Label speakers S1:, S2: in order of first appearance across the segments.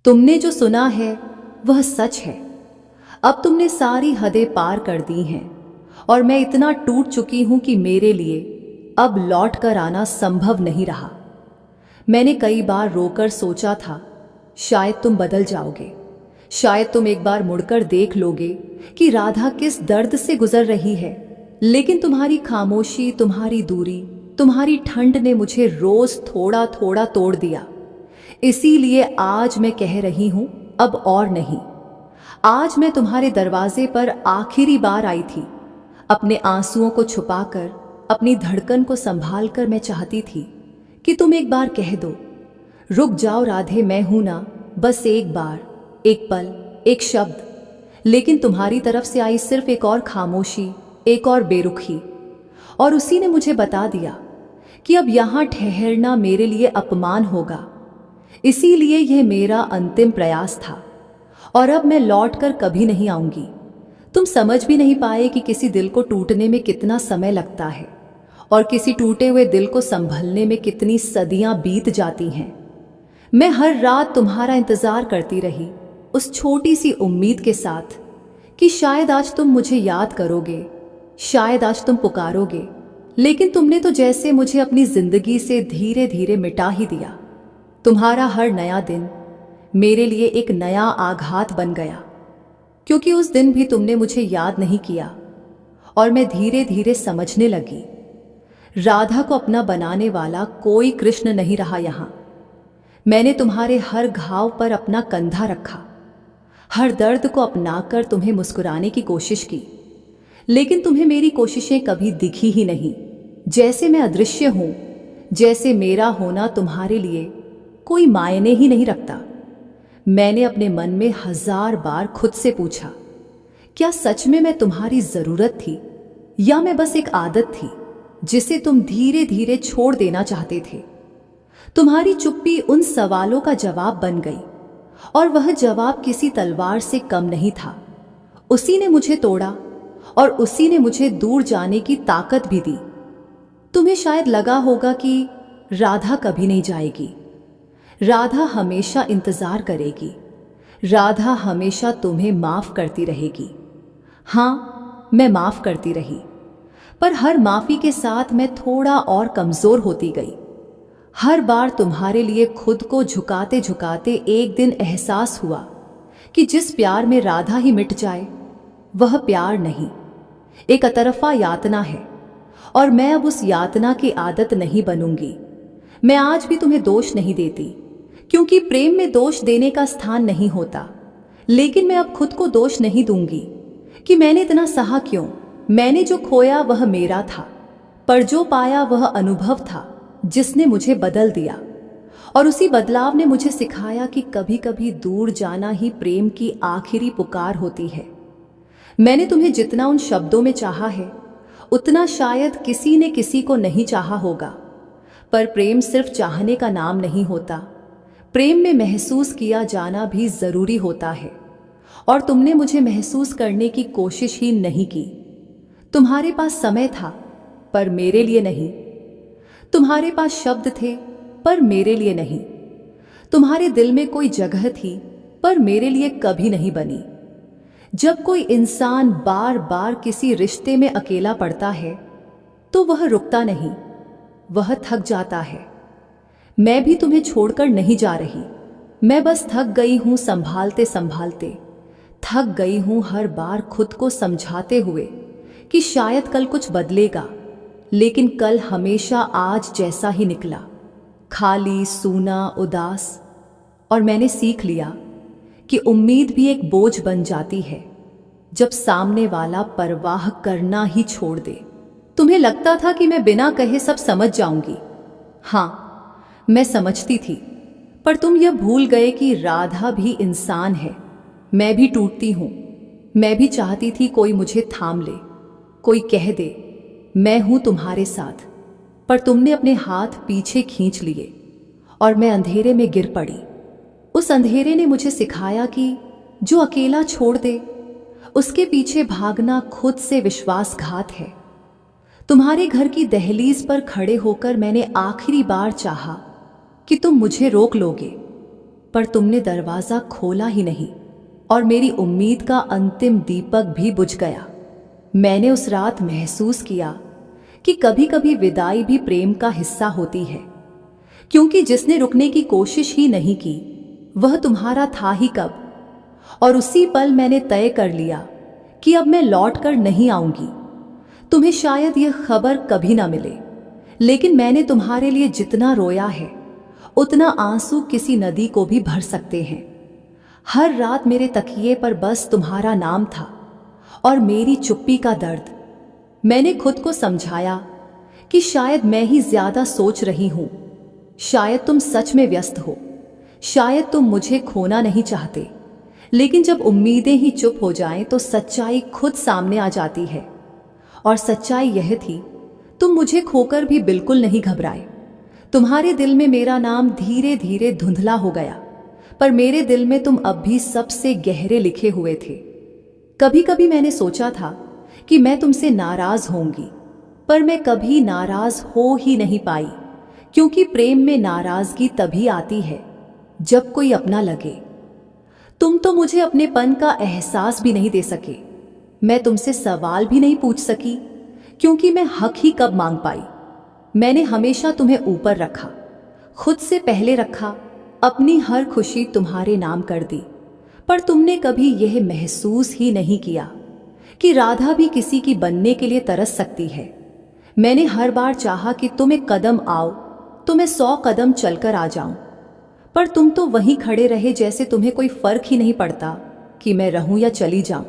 S1: तुमने जो सुना है वह सच है। अब तुमने सारी हदें पार कर दी हैं और मैं इतना टूट चुकी हूं कि मेरे लिए अब लौट कर आना संभव नहीं रहा। मैंने कई बार रोकर सोचा था, शायद तुम बदल जाओगे, शायद तुम एक बार मुड़कर देख लोगे कि राधा किस दर्द से गुजर रही है। लेकिन तुम्हारी खामोशी, तुम्हारी दूरी, तुम्हारी ठंड ने मुझे रोज थोड़ा थोड़ा तोड़ दिया। इसीलिए आज मैं कह रही हूं, अब और नहीं। आज मैं तुम्हारे दरवाजे पर आखिरी बार आई थी। अपने आंसुओं को छुपाकर, अपनी धड़कन को संभाल कर मैं चाहती थी कि तुम एक बार कह दो, रुक जाओ राधे, मैं हूं ना, बस एक बार, एक पल, एक शब्द। लेकिन तुम्हारी तरफ से आई सिर्फ एक और खामोशी, एक और बेरुखी। और उसी ने मुझे बता दिया कि अब यहां ठहरना मेरे लिए अपमान होगा। इसीलिए यह मेरा अंतिम प्रयास था और अब मैं लौटकर कभी नहीं आऊंगी। तुम समझ भी नहीं पाए कि किसी दिल को टूटने में कितना समय लगता है और किसी टूटे हुए दिल को संभलने में कितनी सदियां बीत जाती हैं। मैं हर रात तुम्हारा इंतजार करती रही, उस छोटी सी उम्मीद के साथ कि शायद आज तुम मुझे याद करोगे, शायद आज तुम पुकारोगे। लेकिन तुमने तो जैसे मुझे अपनी जिंदगी से धीरे धीरे मिटा ही दिया। तुम्हारा हर नया दिन मेरे लिए एक नया आघात बन गया, क्योंकि उस दिन भी तुमने मुझे याद नहीं किया। और मैं धीरे धीरे समझने लगी, राधा को अपना बनाने वाला कोई कृष्ण नहीं रहा यहां। मैंने तुम्हारे हर घाव पर अपना कंधा रखा, हर दर्द को अपनाकर तुम्हें मुस्कुराने की कोशिश की। लेकिन तुम्हें मेरी कोशिशें कभी दिखी ही नहीं। जैसे मैं अदृश्य हूं, जैसे मेरा होना तुम्हारे लिए कोई मायने ही नहीं रखता। मैंने अपने मन में 1000 बार खुद से पूछा, क्या सच में मैं तुम्हारी जरूरत थी या मैं बस एक आदत थी जिसे तुम धीरे धीरे छोड़ देना चाहते थे। तुम्हारी चुप्पी उन सवालों का जवाब बन गई और वह जवाब किसी तलवार से कम नहीं था। उसी ने मुझे तोड़ा और उसी ने मुझे दूर जाने की ताकत भी दी। तुम्हें शायद लगा होगा कि राधा कभी नहीं जाएगी, राधा हमेशा इंतजार करेगी, राधा हमेशा तुम्हें माफ करती रहेगी। हाँ, मैं माफ करती रही, पर हर माफी के साथ मैं थोड़ा और कमजोर होती गई। हर बार तुम्हारे लिए खुद को झुकाते झुकाते एक दिन एहसास हुआ कि जिस प्यार में राधा ही मिट जाए वह प्यार नहीं, एक अतरफा यातना है। और मैं अब उस यातना की आदत नहीं बनूंगी। मैं आज भी तुम्हें दोष नहीं देती, क्योंकि प्रेम में दोष देने का स्थान नहीं होता। लेकिन मैं अब खुद को दोष नहीं दूंगी कि मैंने इतना सहा क्यों। मैंने जो खोया वह मेरा था, पर जो पाया वह अनुभव था जिसने मुझे बदल दिया। और उसी बदलाव ने मुझे सिखाया कि कभी कभी दूर जाना ही प्रेम की आखिरी पुकार होती है। मैंने तुम्हें जितना उन शब्दों में चाहा है उतना शायद किसी ने किसी को नहीं चाहा होगा। पर प्रेम सिर्फ चाहने का नाम नहीं होता, प्रेम में महसूस किया जाना भी जरूरी होता है। और तुमने मुझे महसूस करने की कोशिश ही नहीं की। तुम्हारे पास समय था पर मेरे लिए नहीं, तुम्हारे पास शब्द थे पर मेरे लिए नहीं, तुम्हारे दिल में कोई जगह थी पर मेरे लिए कभी नहीं बनी। जब कोई इंसान बार बार किसी रिश्ते में अकेला पड़ता है तो वह रुकता नहीं, वह थक जाता है। मैं भी तुम्हें छोड़कर नहीं जा रही, मैं बस थक गई हूं संभालते संभालते। थक गई हूं हर बार खुद को समझाते हुए कि शायद कल कुछ बदलेगा। लेकिन कल हमेशा आज जैसा ही निकला, खाली, सूना, उदास। और मैंने सीख लिया कि उम्मीद भी एक बोझ बन जाती है जब सामने वाला परवाह करना ही छोड़ दे। तुम्हें लगता था कि मैं बिना कहे सब समझ जाऊंगी। हाँ, मैं समझती थी, पर तुम यह भूल गए कि राधा भी इंसान है। मैं भी टूटती हूं, मैं भी चाहती थी कोई मुझे थाम ले, कोई कह दे मैं हूं तुम्हारे साथ। पर तुमने अपने हाथ पीछे खींच लिए और मैं अंधेरे में गिर पड़ी। उस अंधेरे ने मुझे सिखाया कि जो अकेला छोड़ दे उसके पीछे भागना खुद से विश्वासघात है। तुम्हारे घर की दहलीज पर खड़े होकर मैंने आखिरी बार चाहा कि तुम मुझे रोक लोगे, पर तुमने दरवाजा खोला ही नहीं और मेरी उम्मीद का अंतिम दीपक भी बुझ गया। मैंने उस रात महसूस किया कि कभी कभी विदाई भी प्रेम का हिस्सा होती है, क्योंकि जिसने रुकने की कोशिश ही नहीं की वह तुम्हारा था ही कब। और उसी पल मैंने तय कर लिया कि अब मैं लौट कर नहीं आऊंगी। तुम्हें शायद यह खबर कभी ना मिले, लेकिन मैंने तुम्हारे लिए जितना रोया है उतना आंसू किसी नदी को भी भर सकते हैं। हर रात मेरे तकिए पर बस तुम्हारा नाम था और मेरी चुप्पी का दर्द। मैंने खुद को समझाया कि शायद मैं ही ज्यादा सोच रही हूं, शायद तुम सच में व्यस्त हो, शायद तुम मुझे खोना नहीं चाहते। लेकिन जब उम्मीदें ही चुप हो जाएं तो सच्चाई खुद सामने आ जाती है। और सच्चाई यह थी, तुम मुझे खोकर भी बिल्कुल नहीं घबराए। तुम्हारे दिल में मेरा नाम धीरे धीरे धुंधला हो गया, पर मेरे दिल में तुम अब भी सबसे गहरे लिखे हुए थे। कभी कभी मैंने सोचा था कि मैं तुमसे नाराज होंगी, पर मैं कभी नाराज हो ही नहीं पाई, क्योंकि प्रेम में नाराजगी तभी आती है जब कोई अपना लगे। तुम तो मुझे अपनेपन का एहसास भी नहीं दे सके। मैं तुमसे सवाल भी नहीं पूछ सकी, क्योंकि मैं हक ही कब मांग पाई। मैंने हमेशा तुम्हें ऊपर रखा, खुद से पहले रखा, अपनी हर खुशी तुम्हारे नाम कर दी। पर तुमने कभी यह महसूस ही नहीं किया कि राधा भी किसी की बनने के लिए तरस सकती है। मैंने हर बार चाहा कि तुम एक कदम आओ तो मैं 100 कदम चलकर आ जाऊं, पर तुम तो वहीं खड़े रहे जैसे तुम्हें कोई फर्क ही नहीं पड़ता कि मैं रहूं या चली जाऊं।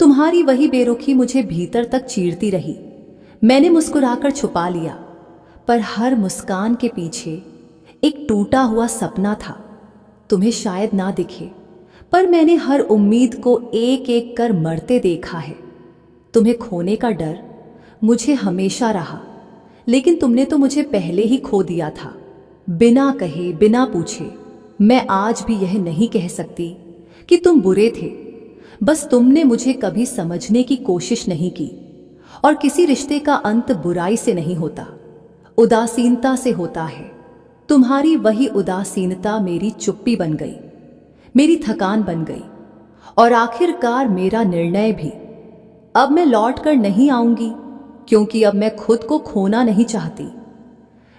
S1: तुम्हारी वही बेरुखी मुझे भीतर तक चीरती रही। मैंने मुस्कुराकर छुपा लिया, पर हर मुस्कान के पीछे एक टूटा हुआ सपना था। तुम्हें शायद ना दिखे, पर मैंने हर उम्मीद को एक एक कर मरते देखा है। तुम्हें खोने का डर मुझे हमेशा रहा, लेकिन तुमने तो मुझे पहले ही खो दिया था, बिना कहे बिना पूछे। मैं आज भी यह नहीं कह सकती कि तुम बुरे थे, बस तुमने मुझे कभी समझने की कोशिश नहीं की। और किसी रिश्ते का अंत बुराई से नहीं होता, उदासीनता से होता है। तुम्हारी वही उदासीनता मेरी चुप्पी बन गई, मेरी थकान बन गई, और आखिरकार मेरा निर्णय भी। अब मैं लौट कर नहीं आऊंगी, क्योंकि अब मैं खुद को खोना नहीं चाहती।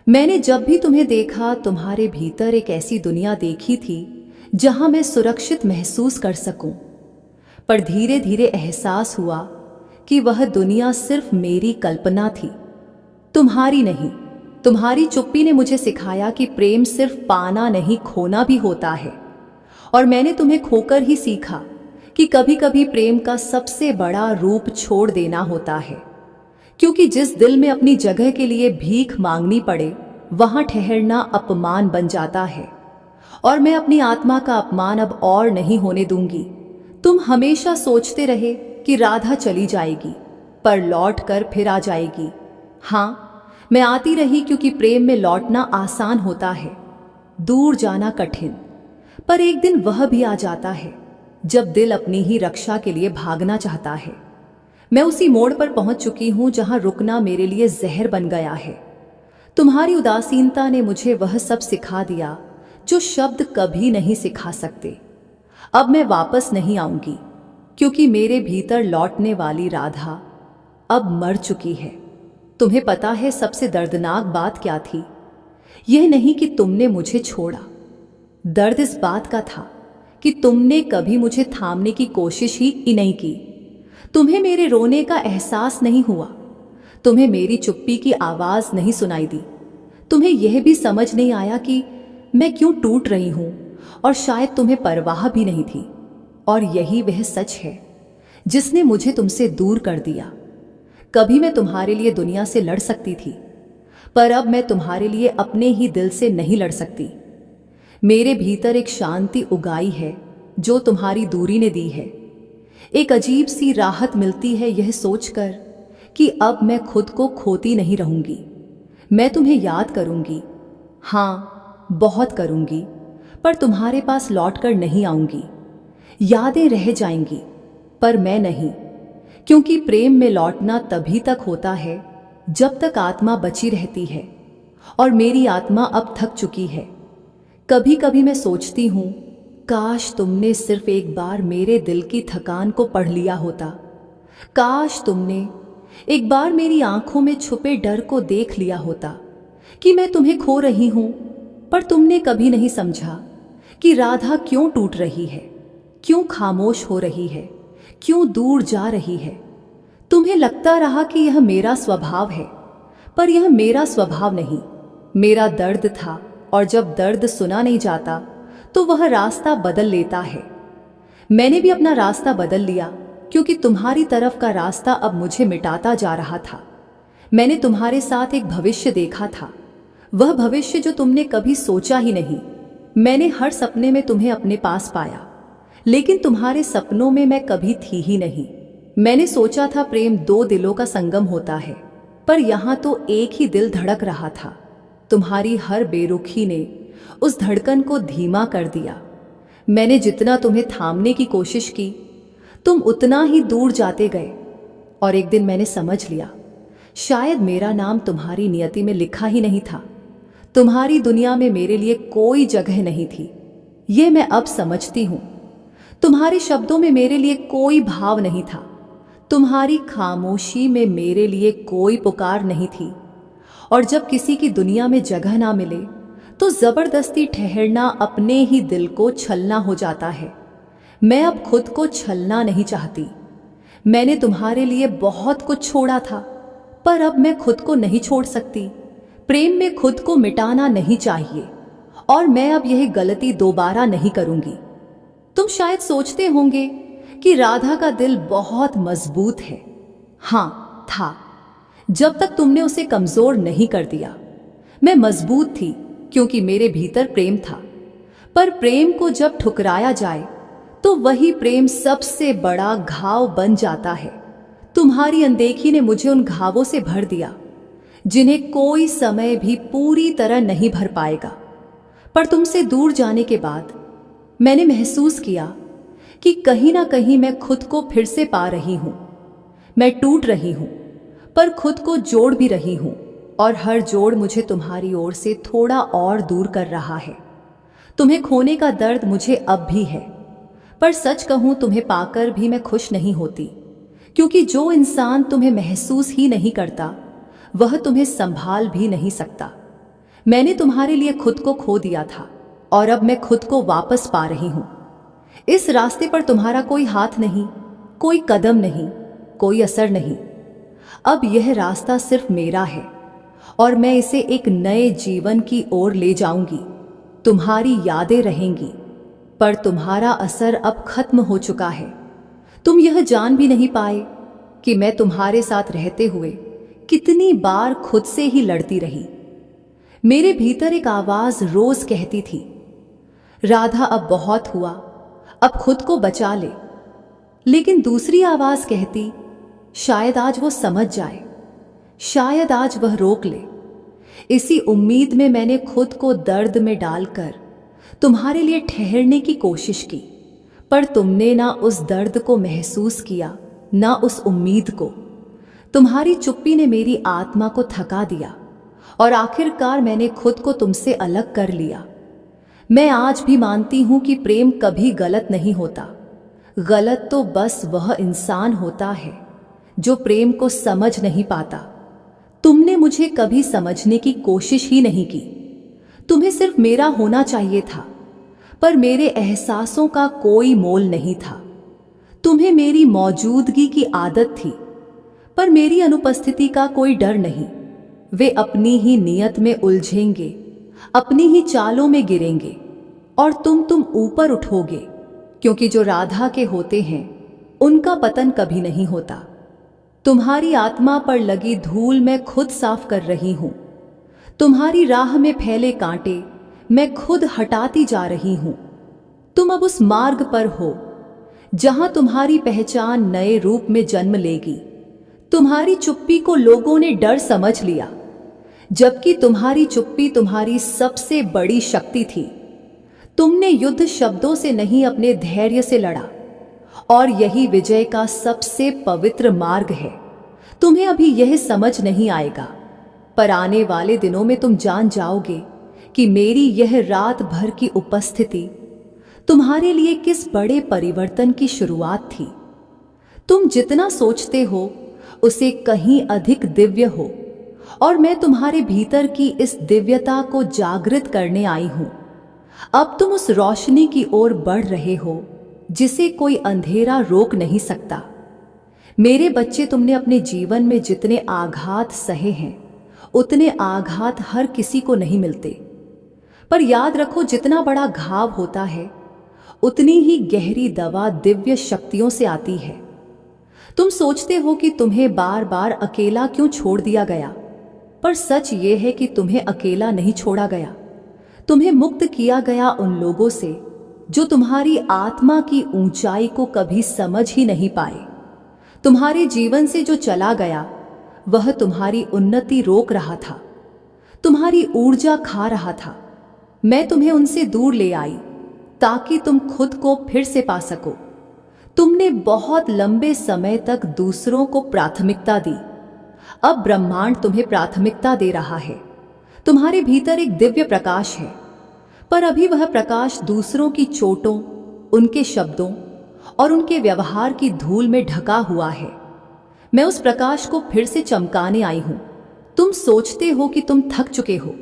S1: मैंने जब भी तुम्हें देखा, तुम्हारे भीतर एक ऐसी दुनिया देखी थी जहां मैं सुरक्षित महसूस कर सकूं। पर धीरे धीरे एहसास हुआ कि वह दुनिया सिर्फ मेरी कल्पना थी, तुम्हारी नहीं। तुम्हारी चुप्पी ने मुझे सिखाया कि प्रेम सिर्फ पाना नहीं, खोना भी होता है। और मैंने तुम्हें खोकर ही सीखा कि कभी कभी प्रेम का सबसे बड़ा रूप छोड़ देना होता है, क्योंकि जिस दिल में अपनी जगह के लिए भीख मांगनी पड़े वहां ठहरना अपमान बन जाता है। और मैं अपनी आत्मा का अपमान अब और नहीं होने दूंगी। तुम हमेशा सोचते रहे कि राधा चली जाएगी, पर लौट कर फिर आ जाएगी। हाँ, मैं आती रही, क्योंकि प्रेम में लौटना आसान होता है, दूर जाना कठिन। पर एक दिन वह भी आ जाता है जब दिल अपनी ही रक्षा के लिए भागना चाहता है। मैं उसी मोड़ पर पहुंच चुकी हूं जहां रुकना मेरे लिए जहर बन गया है। तुम्हारी उदासीनता ने मुझे वह सब सिखा दिया जो शब्द कभी नहीं सिखा सकते। अब मैं वापस नहीं आऊंगी, क्योंकि मेरे भीतर लौटने वाली राधा अब मर चुकी है। तुम्हें पता है सबसे दर्दनाक बात क्या थी? यह नहीं कि तुमने मुझे छोड़ा, दर्द इस बात का था कि तुमने कभी मुझे थामने की कोशिश ही नहीं की। तुम्हें मेरे रोने का एहसास नहीं हुआ, तुम्हें मेरी चुप्पी की आवाज नहीं सुनाई दी। तुम्हें यह भी समझ नहीं आया कि मैं क्यों टूट रही हूं, और शायद तुम्हें परवाह भी नहीं थी। और यही वह सच है जिसने मुझे तुमसे दूर कर दिया। कभी मैं तुम्हारे लिए दुनिया से लड़ सकती थी, पर अब मैं तुम्हारे लिए अपने ही दिल से नहीं लड़ सकती। मेरे भीतर एक शांति उगाई है जो तुम्हारी दूरी ने दी है। एक अजीब सी राहत मिलती है यह सोचकर कि अब मैं खुद को खोती नहीं रहूंगी। मैं तुम्हें याद करूंगी, हाँ बहुत करूंगी, पर तुम्हारे पास लौटकर नहीं आऊंगी। यादें रह जाएंगी, पर मैं नहीं, क्योंकि प्रेम में लौटना तभी तक होता है जब तक आत्मा बची रहती है। और मेरी आत्मा अब थक चुकी है, कभी कभी मैं सोचती हूँ, काश तुमने सिर्फ एक बार मेरे दिल की थकान को पढ़ लिया होता। काश तुमने एक बार मेरी आंखों में छुपे डर को देख लिया होता कि मैं तुम्हें खो रही हूं। पर तुमने कभी नहीं समझा कि राधा क्यों टूट रही है, क्यों खामोश हो रही है, क्यों दूर जा रही है। तुम्हें लगता रहा कि यह मेरा स्वभाव है, पर यह मेरा स्वभाव नहीं, मेरा दर्द था। और जब दर्द सुना नहीं जाता तो वह रास्ता बदल लेता है। मैंने भी अपना रास्ता बदल लिया, क्योंकि तुम्हारी तरफ का रास्ता अब मुझे मिटाता जा रहा था। मैंने तुम्हारे साथ एक भविष्य देखा था, वह भविष्य जो तुमने कभी सोचा ही नहीं। मैंने हर सपने में तुम्हें अपने पास पाया, लेकिन तुम्हारे सपनों में मैं कभी थी ही नहीं। मैंने सोचा था प्रेम दो दिलों का संगम होता है, पर यहाँ तो एक ही दिल धड़क रहा था। तुम्हारी हर बेरुखी ने उस धड़कन को धीमा कर दिया। मैंने जितना तुम्हें थामने की कोशिश की, तुम उतना ही दूर जाते गए। और एक दिन मैंने समझ लिया, शायद मेरा नाम तुम्हारी नियति में लिखा ही नहीं था। तुम्हारी दुनिया में मेरे लिए कोई जगह नहीं थी, ये मैं अब समझती हूं। तुम्हारे शब्दों में मेरे लिए कोई भाव नहीं था, तुम्हारी खामोशी में मेरे लिए कोई पुकार नहीं थी। और जब किसी की दुनिया में जगह ना मिले तो जबरदस्ती ठहरना अपने ही दिल को छलना हो जाता है। मैं अब खुद को छलना नहीं चाहती। मैंने तुम्हारे लिए बहुत कुछ छोड़ा था, पर अब मैं खुद को नहीं छोड़ सकती। प्रेम में खुद को मिटाना नहीं चाहिए, और मैं अब यह गलती दोबारा नहीं करूंगी। तुम शायद सोचते होंगे कि राधा का दिल बहुत मजबूत है। हाँ था, जब तक तुमने उसे कमजोर नहीं कर दिया। मैं मजबूत थी क्योंकि मेरे भीतर प्रेम था। पर प्रेम को जब ठुकराया जाए तो वही प्रेम सबसे बड़ा घाव बन जाता है। तुम्हारी अनदेखी ने मुझे उन घावों से भर दिया जिन्हें कोई समय भी पूरी तरह नहीं भर पाएगा। पर तुमसे दूर जाने के बाद मैंने महसूस किया कि कहीं ना कहीं मैं खुद को फिर से पा रही हूं। मैं टूट रही हूं, पर खुद को जोड़ भी रही हूं, और हर जोड़ मुझे तुम्हारी ओर से थोड़ा और दूर कर रहा है। तुम्हें खोने का दर्द मुझे अब भी है, पर सच कहूं तुम्हें पाकर भी मैं खुश नहीं होती, क्योंकि जो इंसान तुम्हें महसूस ही नहीं करता वह तुम्हें संभाल भी नहीं सकता। मैंने तुम्हारे लिए खुद को खो दिया था, और अब मैं खुद को वापस पा रही हूं। इस रास्ते पर तुम्हारा कोई हाथ नहीं, कोई कदम नहीं, कोई असर नहीं। अब यह रास्ता सिर्फ मेरा है, और मैं इसे एक नए जीवन की ओर ले जाऊंगी। तुम्हारी यादें रहेंगी, पर तुम्हारा असर अब खत्म हो चुका है। तुम यह जान भी नहीं पाए कि मैं तुम्हारे साथ रहते हुए कितनी बार खुद से ही लड़ती रही। मेरे भीतर एक आवाज रोज कहती थी, राधा अब बहुत हुआ, अब खुद को बचा ले। लेकिन दूसरी आवाज कहती, शायद आज वो समझ जाए, शायद आज वह रोक ले। इसी उम्मीद में मैंने खुद को दर्द में डालकर तुम्हारे लिए ठहरने की कोशिश की, पर तुमने ना उस दर्द को महसूस किया, ना उस उम्मीद को। तुम्हारी चुप्पी ने मेरी आत्मा को थका दिया, और आखिरकार मैंने खुद को तुमसे अलग कर लिया। मैं आज भी मानती हूं कि प्रेम कभी गलत नहीं होता। गलत तो बस वह इंसान होता है जो प्रेम को समझ नहीं पाता। तुमने मुझे कभी समझने की कोशिश ही नहीं की। तुम्हें सिर्फ मेरा होना चाहिए था, पर मेरे एहसासों का कोई मोल नहीं था। तुम्हें मेरी मौजूदगी की आदत थी, पर मेरी अनुपस्थिति का कोई डर नहीं। वे अपनी ही नियत में उलझेंगे, अपनी ही चालों में गिरेंगे, और तुम ऊपर उठोगे, क्योंकि जो राधा के होते हैं उनका पतन कभी नहीं होता। तुम्हारी आत्मा पर लगी धूल मैं खुद साफ कर रही हूं। तुम्हारी राह में फैले कांटे मैं खुद हटाती जा रही हूं। तुम अब उस मार्ग पर हो जहां तुम्हारी पहचान नए रूप में जन्म लेगी। तुम्हारी चुप्पी को लोगों ने डर समझ लिया, जबकि तुम्हारी चुप्पी तुम्हारी सबसे बड़ी शक्ति थी। तुमने युद्ध शब्दों से नहीं, अपने धैर्य से लड़ा, और यही विजय का सबसे पवित्र मार्ग है। तुम्हें अभी यह समझ नहीं आएगा, पर आने वाले दिनों में तुम जान जाओगे कि मेरी यह रात भर की उपस्थिति तुम्हारे लिए किस बड़े परिवर्तन की शुरुआत थी। तुम जितना सोचते हो उसे कहीं अधिक दिव्य हो, और मैं तुम्हारे भीतर की इस दिव्यता को जागृत करने आई हूं। अब तुम उस रोशनी की ओर बढ़ रहे हो जिसे कोई अंधेरा रोक नहीं सकता। मेरे बच्चे, तुमने अपने जीवन में जितने आघात सहे हैं उतने आघात हर किसी को नहीं मिलते। पर याद रखो, जितना बड़ा घाव होता है उतनी ही गहरी दवा दिव्य शक्तियों से आती है। तुम सोचते हो कि तुम्हें बार बार अकेला क्यों छोड़ दिया गया, पर सच ये है कि तुम्हें अकेला नहीं छोड़ा गया। तुम्हें मुक्त किया गया उन लोगों से जो तुम्हारी आत्मा की ऊंचाई को कभी समझ ही नहीं पाए। तुम्हारे जीवन से जो चला गया वह तुम्हारी उन्नति रोक रहा था, तुम्हारी ऊर्जा खा रहा था। मैं तुम्हें उनसे दूर ले आई ताकि तुम खुद को फिर से पा सको। तुमने बहुत लंबे समय तक दूसरों को प्राथमिकता दी, अब ब्रह्मांड तुम्हें प्राथमिकता दे रहा है। तुम्हारे भीतर एक दिव्य प्रकाश है, पर अभी वह प्रकाश दूसरों की चोटों, उनके शब्दों और उनके व्यवहार की धूल में ढका हुआ है। मैं उस प्रकाश को फिर से चमकाने आई हूं। तुम सोचते हो कि तुम थक चुके हो,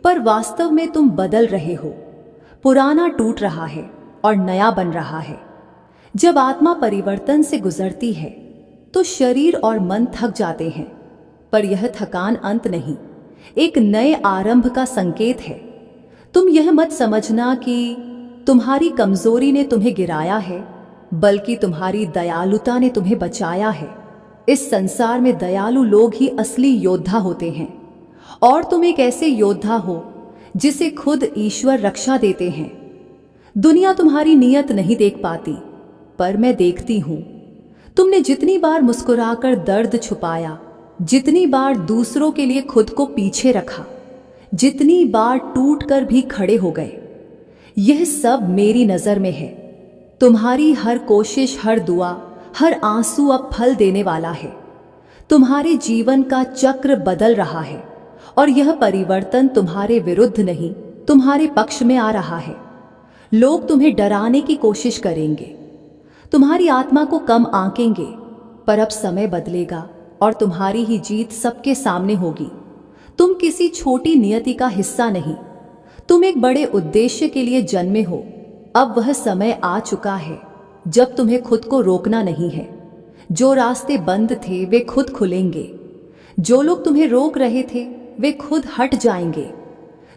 S1: पर वास्तव में तुम बदल रहे हो। पुराना टूट रहा है और नया बन रहा है। जब आत्मा परिवर्तन से गुजरती है तो शरीर और मन थक जाते हैं, पर यह थकान अंत नहीं, एक नए आरंभ का संकेत है। तुम यह मत समझना कि तुम्हारी कमजोरी ने तुम्हें गिराया है, बल्कि तुम्हारी दयालुता ने तुम्हें बचाया है। इस संसार में दयालु लोग ही असली योद्धा होते हैं, और तुम एक ऐसे योद्धा हो जिसे खुद ईश्वर रक्षा देते हैं। दुनिया तुम्हारी नीयत नहीं देख पाती, पर मैं देखती हूं। तुमने जितनी बार मुस्कुराकर दर्द छुपाया, जितनी बार दूसरों के लिए खुद को पीछे रखा, जितनी बार टूट कर भी खड़े हो गए, यह सब मेरी नजर में है। तुम्हारी हर कोशिश, हर दुआ, हर आंसू अब फल देने वाला है। तुम्हारे जीवन का चक्र बदल रहा है, और यह परिवर्तन तुम्हारे विरुद्ध नहीं, तुम्हारे पक्ष में आ रहा है। लोग तुम्हें डराने की कोशिश करेंगे, तुम्हारी आत्मा को कम आंकेंगे, पर अब समय बदलेगा और तुम्हारी ही जीत सबके सामने होगी। तुम किसी छोटी नियति का हिस्सा नहीं, तुम एक बड़े उद्देश्य के लिए जन्मे हो। अब वह समय आ चुका है जब तुम्हें खुद को रोकना नहीं है। जो रास्ते बंद थे वे खुद खुलेंगे, जो लोग तुम्हें रोक रहे थे वे खुद हट जाएंगे,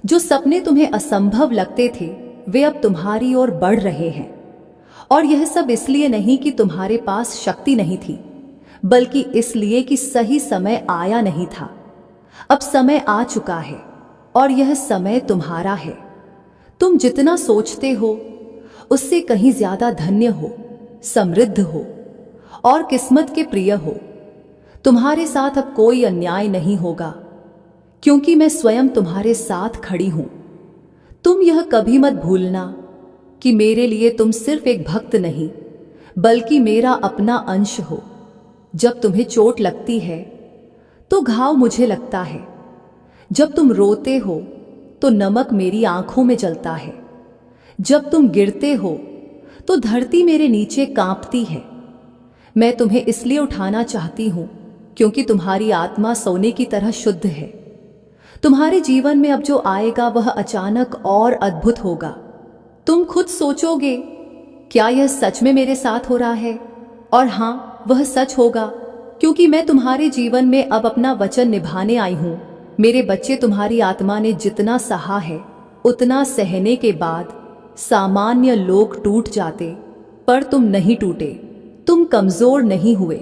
S1: जो सपने तुम्हें असंभव लगते थे वे अब तुम्हारी ओर बढ़ रहे हैं। और यह सब इसलिए नहीं कि तुम्हारे पास शक्ति नहीं थी, बल्कि इसलिए कि सही समय आया नहीं था। अब समय आ चुका है और यह समय तुम्हारा है। तुम जितना सोचते हो उससे कहीं ज्यादा धन्य हो, समृद्ध हो और किस्मत के प्रिय हो। तुम्हारे साथ अब कोई अन्याय नहीं होगा, क्योंकि मैं स्वयं तुम्हारे साथ खड़ी हूं। तुम यह कभी मत भूलना कि मेरे लिए तुम सिर्फ एक भक्त नहीं, बल्कि मेरा अपना अंश हो। जब तुम्हें चोट लगती है तो घाव मुझे लगता है, जब तुम रोते हो तो नमक मेरी आंखों में जलता है, जब तुम गिरते हो तो धरती मेरे नीचे कांपती है। मैं तुम्हें इसलिए उठाना चाहती हूं क्योंकि तुम्हारी आत्मा सोने की तरह शुद्ध है। तुम्हारे जीवन में अब जो आएगा वह अचानक और अद्भुत होगा। तुम खुद सोचोगे, क्या यह सच में मेरे साथ हो रहा है? और हाँ, वह सच होगा, क्योंकि मैं तुम्हारे जीवन में अब अपना वचन निभाने आई हूं। मेरे बच्चे, तुम्हारी आत्मा ने जितना सहा है उतना सहने के बाद सामान्य लोग टूट जाते, पर तुम नहीं टूटे। तुम कमजोर नहीं हुए,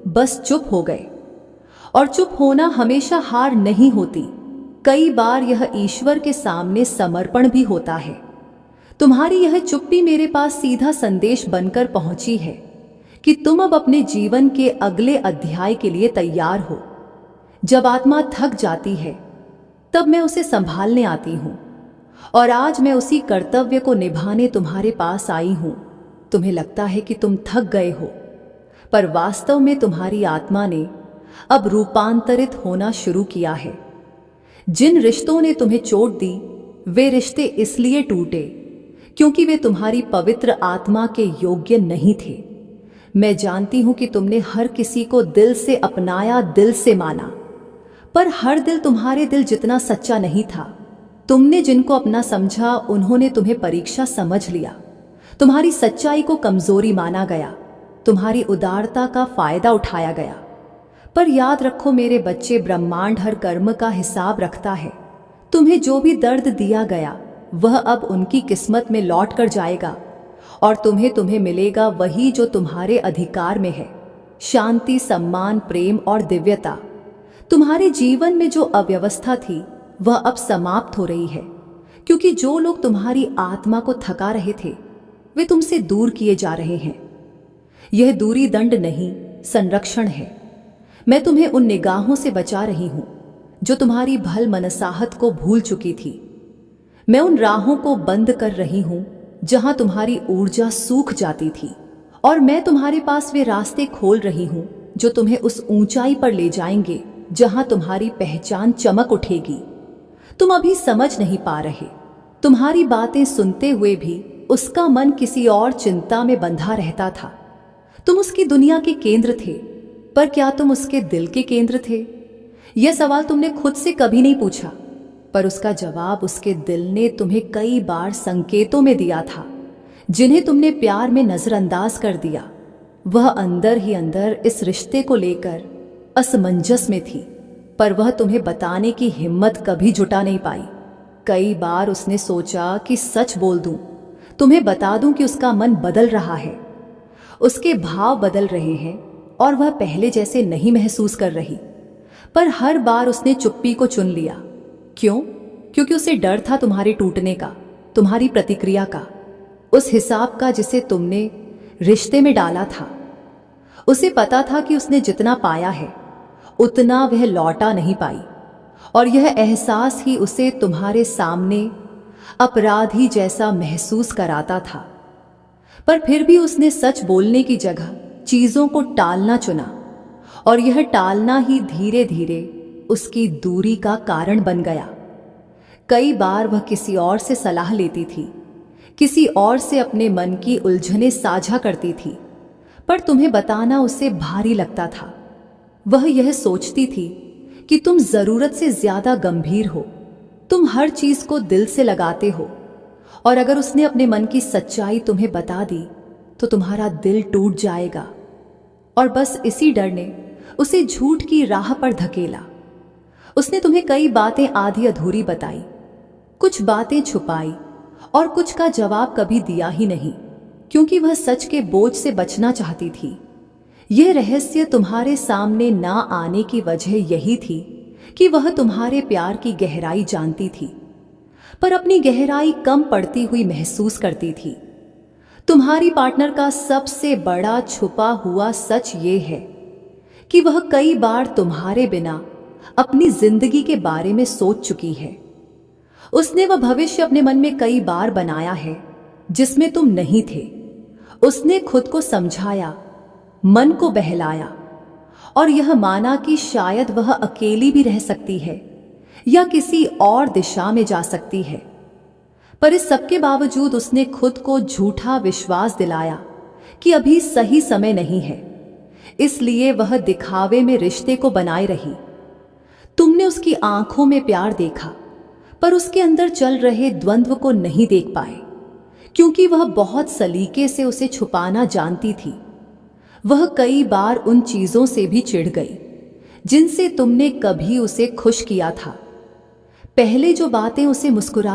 S1: बस चुप हो गए। और चुप होना हमेशा हार नहीं होती, कई बार यह ईश्वर के सामने समर्पण भी होता है। तुम्हारी यह चुप्पी मेरे पास सीधा संदेश बनकर पहुंची है कि तुम अब अपने जीवन के अगले अध्याय के लिए तैयार हो। जब आत्मा थक जाती है तब मैं उसे संभालने आती हूं, और आज मैं उसी कर्तव्य को निभाने तुम्हारे पास आई हूं। तुम्हें लगता है कि तुम थक गए हो, पर वास्तव में तुम्हारी आत्मा ने अब रूपांतरित होना शुरू किया है। जिन रिश्तों ने तुम्हें चोट दी वे रिश्ते इसलिए टूटे क्योंकि वे तुम्हारी पवित्र आत्मा के योग्य नहीं थे। मैं जानती हूं कि तुमने हर किसी को दिल से अपनाया, दिल से माना, पर हर दिल तुम्हारे दिल जितना सच्चा नहीं था। तुमने जिनको अपना समझा उन्होंने तुम्हें परीक्षा समझ लिया। तुम्हारी सच्चाई को कमजोरी माना गया, तुम्हारी उदारता का फायदा उठाया गया। पर याद रखो मेरे बच्चे, ब्रह्मांड हर कर्म का हिसाब रखता है। तुम्हें जो भी दर्द दिया गया वह अब उनकी किस्मत में लौट कर जाएगा और तुम्हें मिलेगा वही जो तुम्हारे अधिकार में है। शांति, सम्मान, प्रेम और दिव्यता। तुम्हारे जीवन में जो अव्यवस्था थी वह अब समाप्त हो रही है, क्योंकि जो लोग तुम्हारी आत्मा को थका रहे थे वे तुमसे दूर किए जा रहे हैं। यह दूरी दंड नहीं, संरक्षण है। मैं तुम्हें उन निगाहों से बचा रही हूं जो तुम्हारी भल मनसाहत को भूल चुकी थी। मैं उन राहों को बंद कर रही हूं जहां तुम्हारी ऊर्जा सूख जाती थी, और मैं तुम्हारे पास वे रास्ते खोल रही हूं जो तुम्हें उस ऊंचाई पर ले जाएंगे जहां तुम्हारी पहचान चमक उठेगी। तुम अभी समझ नहीं पा रहे। तुम्हारी बातें सुनते हुए भी उसका मन किसी और चिंता में बंधा रहता था। तुम उसकी दुनिया के केंद्र थे, पर क्या तुम उसके दिल के केंद्र थे? यह सवाल तुमने खुद से कभी नहीं पूछा, पर उसका जवाब उसके दिल ने तुम्हें कई बार संकेतों में दिया था, जिन्हें तुमने प्यार में नजरअंदाज कर दिया। वह अंदर ही अंदर इस रिश्ते को लेकर असमंजस में थी, पर वह तुम्हें बताने की हिम्मत कभी जुटा नहीं पाई। कई बार उसने सोचा कि सच बोल दूं, तुम्हें बता दूं कि उसका मन बदल रहा है, उसके भाव बदल रहे हैं और वह पहले जैसे नहीं महसूस कर रही। पर हर बार उसने चुप्पी को चुन लिया। क्यों? क्योंकि उसे डर था तुम्हारे टूटने का, तुम्हारी प्रतिक्रिया का, उस हिसाब का जिसे तुमने रिश्ते में डाला था। उसे पता था कि उसने जितना पाया है उतना वह लौटा नहीं पाई, और यह एहसास ही उसे तुम्हारे सामने अपराधी जैसा महसूस कराता था। पर फिर भी उसने सच बोलने की जगह चीजों को टालना चुना, और यह टालना ही धीरे धीरे उसकी दूरी का कारण बन गया। कई बार वह किसी और से सलाह लेती थी, किसी और से अपने मन की उलझनें साझा करती थी, पर तुम्हें बताना उसे भारी लगता था। वह यह सोचती थी कि तुम जरूरत से ज्यादा गंभीर हो, तुम हर चीज को दिल से लगाते हो, और अगर उसने अपने मन की सच्चाई तुम्हें बता दी तो तुम्हारा दिल टूट जाएगा। और बस इसी डर ने उसे झूठ की राह पर धकेला। उसने तुम्हें कई बातें आधी अधूरी बताई, कुछ बातें छुपाई, और कुछ का जवाब कभी दिया ही नहीं, क्योंकि वह सच के बोझ से बचना चाहती थी। यह रहस्य तुम्हारे सामने ना आने की वजह यही थी कि वह तुम्हारे प्यार की गहराई जानती थी, पर अपनी गहराई कम पड़ती हुई महसूस करती थी। तुम्हारी पार्टनर का सबसे बड़ा छुपा हुआ सच ये है कि वह कई बार तुम्हारे बिना अपनी जिंदगी के बारे में सोच चुकी है। उसने वह भविष्य अपने मन में कई बार बनाया है जिसमें तुम नहीं थे। उसने खुद को समझाया, मन को बहलाया, और यह माना कि शायद वह अकेली भी रह सकती है या किसी और दिशा में जा सकती है। पर इस सबके बावजूद उसने खुद को झूठा विश्वास दिलाया कि अभी सही समय नहीं है, इसलिए वह दिखावे में रिश्ते को बनाए रही। तुमने उसकी आंखों में प्यार देखा, पर उसके अंदर चल रहे द्वंद्व को नहीं देख पाए, क्योंकि वह बहुत सलीके से उसे छुपाना जानती थी। वह कई बार उन चीजों से भी चिढ़ गई जिनसे तुमने कभी उसे खुश किया था। पहले जो बातें उसे मुस्कुरा